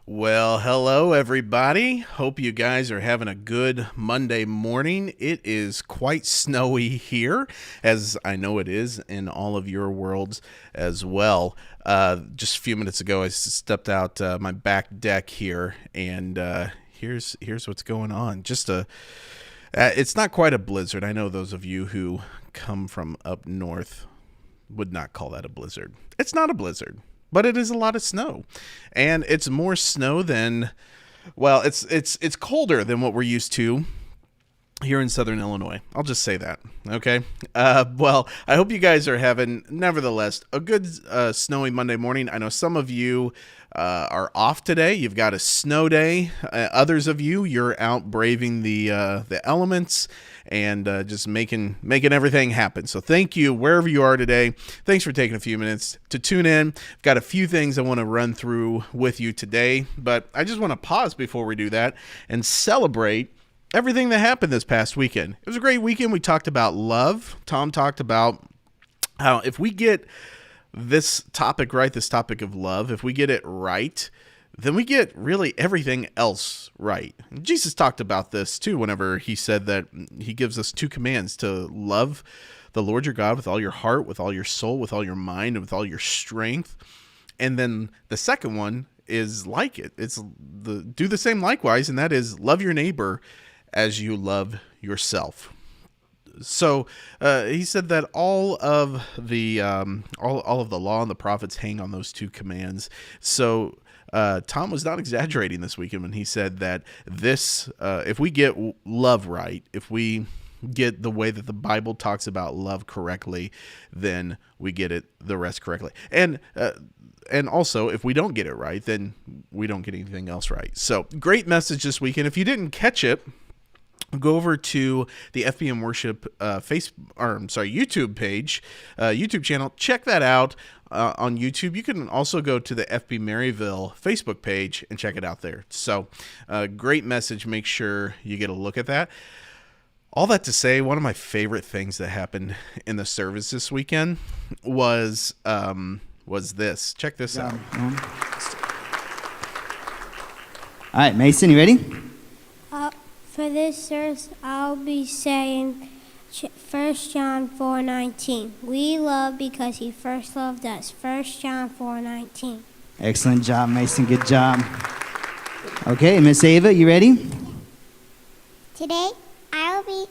Well, hello everybody. Hope you guys are having a good Monday morning. It is quite snowy here, as I know it is in all of your worlds as well. Just a few minutes ago, I stepped out my back deck here, and here's what's going on. It's not quite a blizzard. I know those of you who come from up north would not call that a blizzard. It's not a blizzard, but it is a lot of snow, and it's more snow than, well, it's colder than what we're used to here in Southern Illinois. I'll just say that. Okay. Well, I hope you guys are having, nevertheless, a good snowy Monday morning. I know some of you are off today. You've got a snow day. Others of you, you're out braving the elements and just making everything happen. So thank you wherever you are today. Thanks for taking a few minutes to tune in. I've got a few things I want to run through with you today, but I just want to pause before we do that and celebrate everything that happened this past weekend. It was a great weekend. We talked about love. Tom talked about how if we get this topic right, this topic of love, if we get it right, then we get really everything else right. And Jesus talked about this too whenever he said that he gives us two commands: to love the Lord your God with all your heart, with all your soul, with all your mind, and with all your strength. And then the second one is like it. It's do the same likewise, and that is love your neighbor as you love yourself. So he said that all of the law and the prophets hang on those two commands. So Tom was not exaggerating this weekend when he said that this, if we get love right, if we get the way that the Bible talks about love correctly, then we get the rest correctly. And also, if we don't get it right, then we don't get anything else right. So great message this weekend. If you didn't catch it, go over to the FBMWorship YouTube page, YouTube channel. Check that out on YouTube. You can also go to the FB Maryville Facebook page and check it out there. So, great message. Make sure you get a look at that. All that to say, one of my favorite things that happened in the service this weekend was this. Check this out. All right, Mason, you ready? For this verse, I'll be saying 1 John 4:19. We love because he first loved us. 1 John 4:19. Excellent job, Mason. Good job. Okay, Miss Ava, you ready? Today, I'll be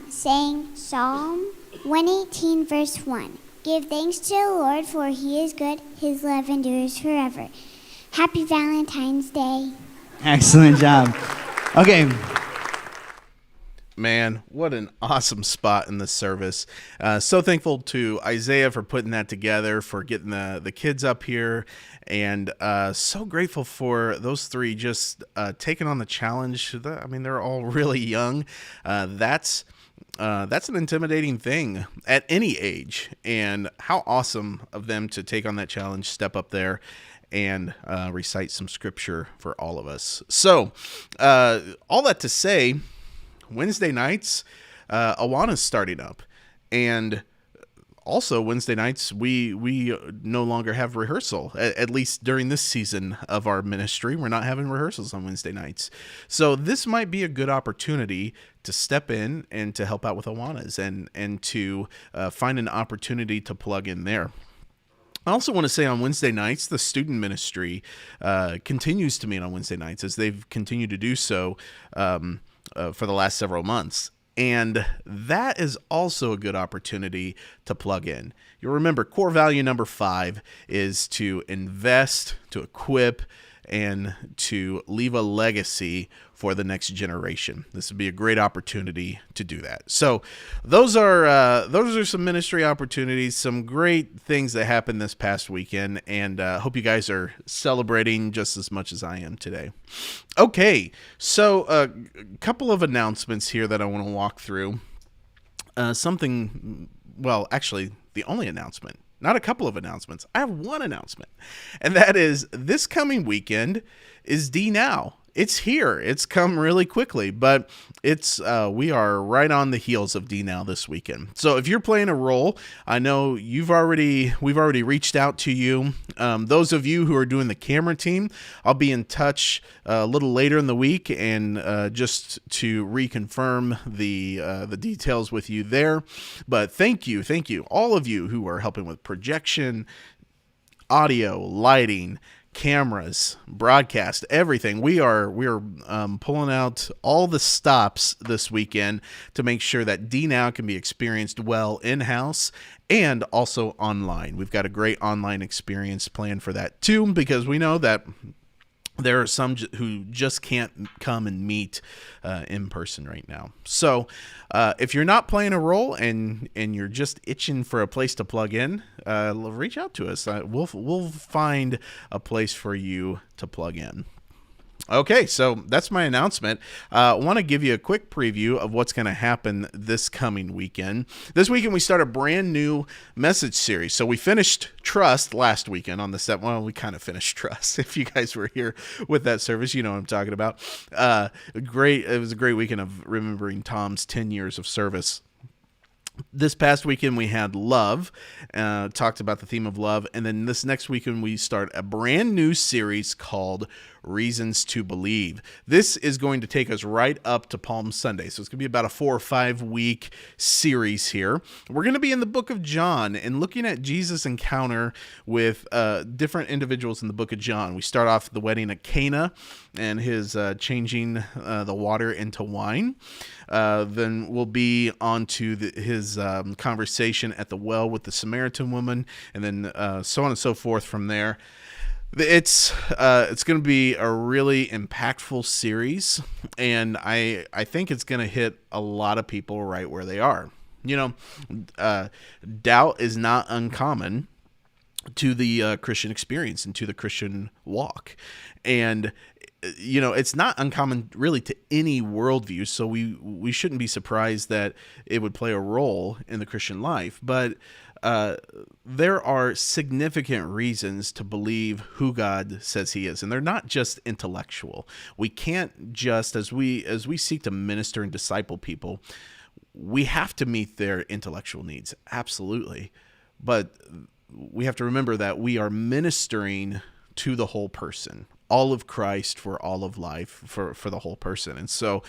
saying Psalm 118, verse 1. Give thanks to the Lord, for he is good. His love endures forever. Happy Valentine's Day. Excellent job. Okay. Man, what an awesome spot in the service. So thankful to Isaiah for putting that together, for getting the kids up here, and so grateful for those three just taking on the challenge. I mean, they're all really young. That's an intimidating thing at any age, and how awesome of them to take on that challenge, step up there, and recite some scripture for all of us. So, all that to say, Wednesday nights, Awana's starting up, and also Wednesday nights we no longer have rehearsal. At least during this season of our ministry, we're not having rehearsals on Wednesday nights. So this might be a good opportunity to step in and to help out with Awana's and to find an opportunity to plug in there. I also want to say on Wednesday nights, the student ministry continues to meet on Wednesday nights, as they've continued to do so for the last several months. And that is also a good opportunity to plug in. You'll remember core value number 5 is to invest, to equip, and to leave a legacy for the next generation. This would be a great opportunity to do that. So those are some ministry opportunities, some great things that happened this past weekend, and hope you guys are celebrating just as much as I am today. Okay, so a couple of announcements here that I want to walk through. Actually, the only announcement. Not a couple of announcements. I have one announcement, and that is this coming weekend is D Now. It's here. It's come really quickly, but it's we are right on the heels of D Now this weekend. So if you're playing a role, I know we've already reached out to you. Those of you who are doing the camera team, I'll be in touch a little later in the week and just to reconfirm the details with you there. But thank you, all of you who are helping with projection, audio, lighting, cameras, broadcast, everything. We're pulling out all the stops this weekend to make sure that D Now can be experienced well in-house and also online. We've got a great online experience planned for that too, because we know that there are some who just can't come and meet in person right now. So if you're not playing a role and you're just itching for a place to plug in, reach out to us. We'll find a place for you to plug in. Okay, so that's my announcement. I want to give you a quick preview of what's going to happen this coming weekend. This weekend, we start a brand new message series. So we finished Trust last weekend on the set. Well, we kind of finished Trust. If you guys were here with that service, you know what I'm talking about. It was a great weekend of remembering Tom's 10 years of service. This past weekend, we had Love, talked about the theme of love. And then this next weekend, we start a brand new series called Reasons to Believe. This is going to take us right up to Palm Sunday. So it's going to be about a 4 or 5 week series here. We're going to be in the book of John and looking at Jesus' encounter with different individuals in the book of John. We start off the wedding at Cana and his changing the water into wine. Then we'll be on to his conversation at the well with the Samaritan woman, and then so on and so forth from there. It's going to be a really impactful series, and I think it's going to hit a lot of people right where they are. You know, doubt is not uncommon to the Christian experience and to the Christian walk. And, you know, it's not uncommon really to any worldview, so we shouldn't be surprised that it would play a role in the Christian life. But there are significant reasons to believe who God says he is, and they're not just intellectual. We can't just, as we seek to minister and disciple people, we have to meet their intellectual needs, absolutely. But we have to remember that we are ministering to the whole person, all of Christ for all of life, for the whole person. And so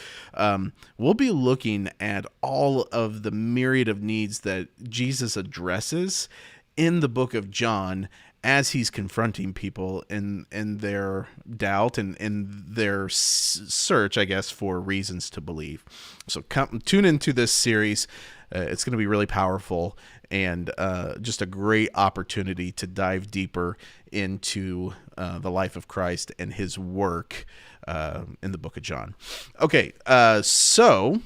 we'll be looking at all of the myriad of needs that Jesus addresses in the book of John as he's confronting people in their doubt and in their search, I guess, for reasons to believe. So tune into this series. It's going to be really powerful and just a great opportunity to dive deeper into the life of Christ and his work in the book of John. Okay, so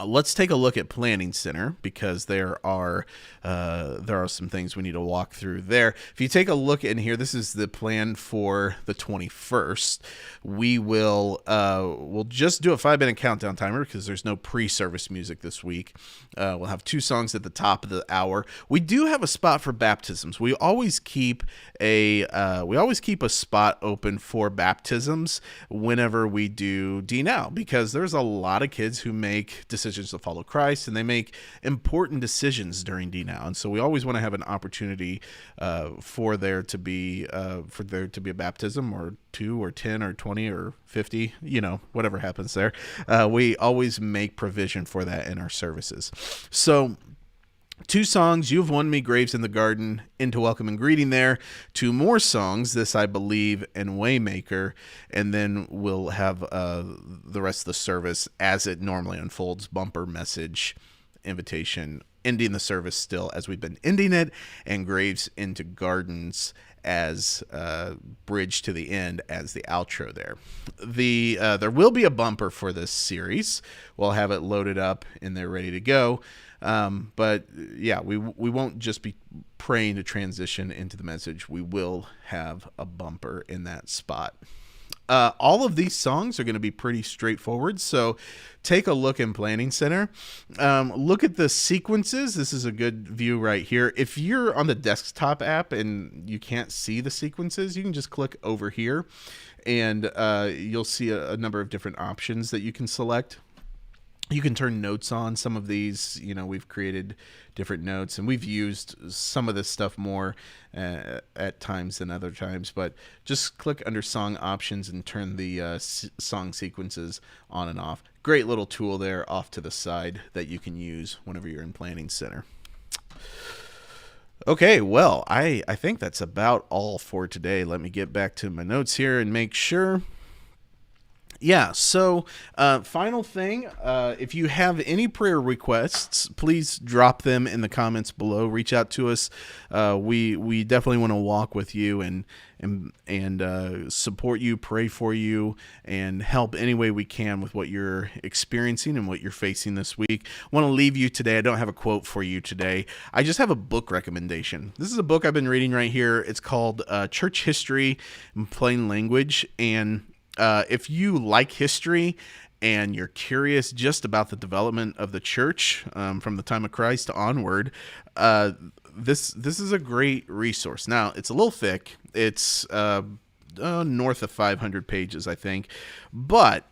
let's take a look at Planning Center, because there are some things we need to walk through there. If you take a look in here, this is the plan for the 21st. We'll just do a 5-minute countdown timer because there's no pre-service music this week. We'll have 2 songs at the top of the hour. We do have a spot for baptisms. We always keep a spot open for baptisms whenever we do D Now, because there's a lot of kids who make decisions to follow Christ, and they make important decisions during D Now, and so we always want to have an opportunity for there to be a baptism, or 2 or 10 or 20 or 50, you know, whatever happens there. We always make provision for that in our services. So 2 songs, You've Won Me, Graves in the Garden, Into Welcome and Greeting there. 2 more songs, This I Believe and Waymaker, and then we'll have the rest of the service as it normally unfolds, bumper message, invitation, ending the service still as we've been ending it, and Graves into Gardens as bridge to the end as the outro there. There will be a bumper for this series. We'll have it loaded up and they're ready to go. But yeah, we won't just be praying to transition into the message. We will have a bumper in that spot. All of these songs are going to be pretty straightforward, so take a look in Planning Center. Look at the sequences. This is a good view right here. If you're on the desktop app and you can't see the sequences, you can just click over here, and you'll see a number of different options that you can select. You can turn notes on. Some of these, we've created different notes, and we've used some of this stuff more at times than other times, but just click under song options and turn the song sequences on and off. Great little tool there off to the side that you can use whenever you're in Planning Center. Okay, well, I think that's about all for today. Let me get back to my notes here and make sure. Yeah, so final thing, if you have any prayer requests, please drop them in the comments below. Reach out to us. We definitely want to walk with you and support you, pray for you, and help any way we can with what you're experiencing and what you're facing this week. I want to leave you today. I don't have a quote for you today. I just have a book recommendation. This is a book I've been reading right here. It's called Church History in Plain Language, and if you like history and you're curious just about the development of the church from the time of Christ onward, this is a great resource. Now, it's a little thick. It's north of 500 pages, I think. But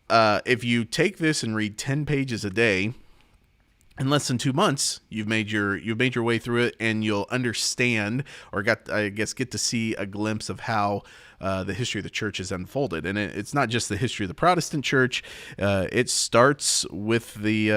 if you take this and read 10 pages a day, in less than 2 months, you've made your way through it, and you'll understand, or get to see a glimpse of how the history of the church is unfolded. And it's not just the history of the Protestant church. It starts with the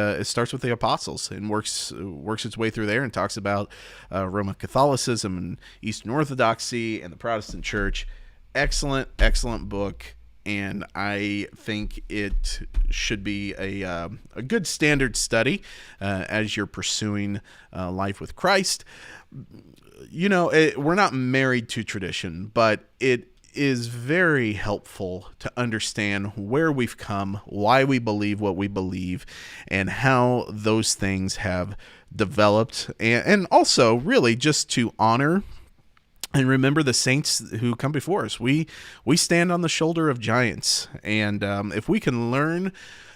apostles and works its way through there and talks about Roman Catholicism and Eastern Orthodoxy and the Protestant church. Excellent book. And I think it should be a good standard study as you're pursuing life with Christ. We're not married to tradition, but it is very helpful to understand where we've come, why we believe what we believe, and how those things have developed, and also really just to honor and remember the saints who come before us. We stand on the shoulder of giants, and if we can learn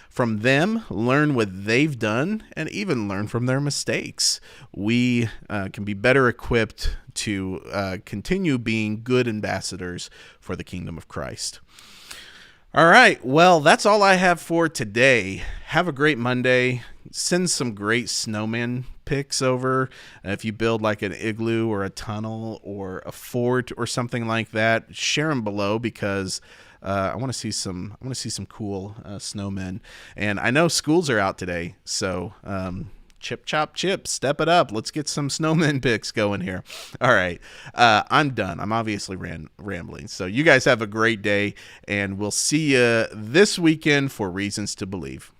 from them, learn what they've done, and even learn from their mistakes, we can be better equipped to continue being good ambassadors for the kingdom of Christ. All right, well, that's all I have for today. Have a great Monday. Send some great snowman pics over. If you build like an igloo or a tunnel or a fort or something like that, share them below, because I want to see some cool snowmen. And I know schools are out today, so chip chop chip, step it up. Let's get some snowman pics going here. All right, I'm done. I'm obviously rambling. So you guys have a great day, and we'll see you this weekend for Reasons to Believe.